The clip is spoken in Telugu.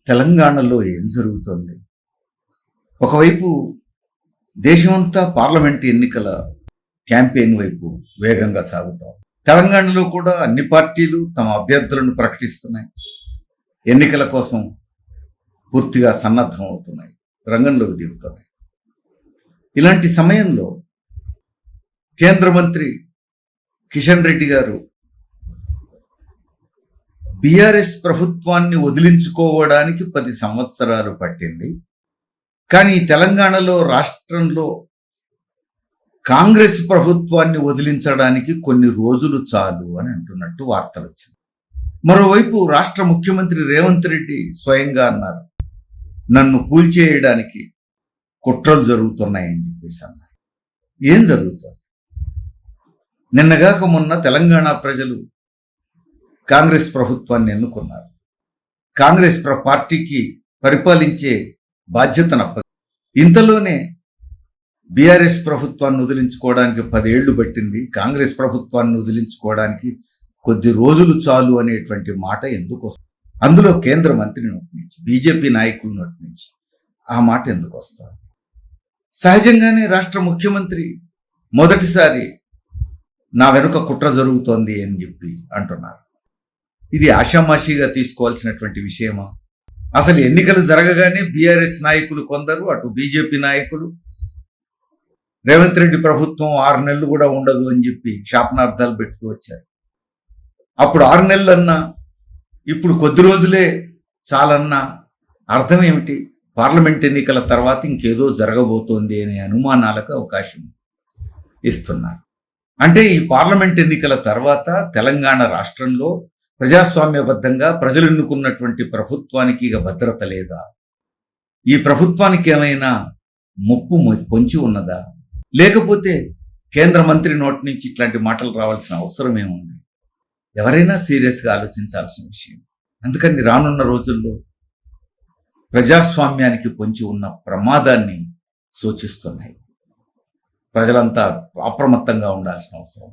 తెలంగాణలో ఏం జరుగుతోంది? ఒకవైపు దేశమంతా పార్లమెంట్ ఎన్నికల క్యాంపెయిన్ వైపు వేగంగా సాగుతాం. తెలంగాణలో కూడా అన్ని పార్టీలు తమ అభ్యర్థులను ప్రకటిస్తున్నాయి. ఎన్నికల కోసం పూర్తిగా సన్నద్ధం అవుతున్నాయి, రంగంలోకి దిగుతున్నాయి. ఇలాంటి సమయంలో కేంద్ర మంత్రి కిషన్ రెడ్డి గారు బీఆర్ఎస్ ప్రభుత్వాన్ని వదిలించుకోవడానికి 10 సంవత్సరాలు పట్టింది, కానీ తెలంగాణలో రాష్ట్రంలో కాంగ్రెస్ ప్రభుత్వాన్ని వదిలించడానికి కొన్ని రోజులు చాలు అని అంటున్నట్టు వార్తలు వచ్చింది. మరోవైపు రాష్ట్ర ముఖ్యమంత్రి రేవంత్ రెడ్డి స్వయంగా అన్నారు, నన్ను కూల్చేయడానికి కుట్రలు జరుగుతున్నాయని చెప్పేసి అన్నారు. ఏం జరుగుతుంది? నిన్నగాక మొన్న తెలంగాణ ప్రజలు కాంగ్రెస్ ప్రభుత్వాన్ని ఎన్నుకున్నారు. కాంగ్రెస్ పార్టీకి పరిపాలించే బాధ్యతను ఇంతలోనే బీఆర్ఎస్ ప్రభుత్వాన్ని వదిలించుకోవడానికి 10 ఏళ్లు పట్టింది, కాంగ్రెస్ ప్రభుత్వాన్ని వదిలించుకోవడానికి కొద్ది రోజులు చాలు అనేటువంటి మాట ఎందుకు వస్తుంది? అందులో కేంద్ర మంత్రి నోటి నుంచి, బీజేపీ నాయకుల నోటి నుంచి ఆ మాట ఎందుకు వస్తుంది? సహజంగానే రాష్ట్ర ముఖ్యమంత్రి మొదటిసారి నా వెనుక కుట్ర జరుగుతోంది అని చెప్పి అంటున్నారు. ఇది ఆషామాషిగా తీసుకోవాల్సినటువంటి విషయమా? అసలు ఎన్నికలు జరగగానే బీఆర్ఎస్ నాయకులు కొందరు, అటు బీజేపీ నాయకులు రేవంత్ రెడ్డి ప్రభుత్వం 6 నెలలు కూడా ఉండదు అని చెప్పి శాపనార్థాలు పెట్టుతూ వచ్చారు. అప్పుడు 6 నెలలన్నా, ఇప్పుడు కొద్ది రోజులే చాలన్నా అర్థం ఏమిటి? పార్లమెంట్ ఎన్నికల తర్వాత ఇంకేదో జరగబోతోంది అనే అనుమానాలకు అవకాశం ఇస్తున్నారు. అంటే ఈ పార్లమెంట్ ఎన్నికల తర్వాత తెలంగాణ రాష్ట్రంలో ప్రజాస్వామ్యబద్ధంగా ప్రజలు ఎన్నుకున్నటువంటి ప్రభుత్వానికి ఇక భద్రత లేదా? ఈ ప్రభుత్వానికి ఏమైనా ముప్పు పొంచి ఉన్నదా? లేకపోతే కేంద్ర మంత్రి నోటి నుంచి ఇట్లాంటి మాటలు రావాల్సిన అవసరం ఏముంది? ఎవరైనా సీరియస్గా ఆలోచించాల్సిన విషయం. అందుకని రానున్న రోజుల్లో ప్రజాస్వామ్యానికి పొంచి ఉన్న ప్రమాదాన్ని సూచిస్తున్నాయి. ప్రజలంతా అప్రమత్తంగా ఉండాల్సిన అవసరం.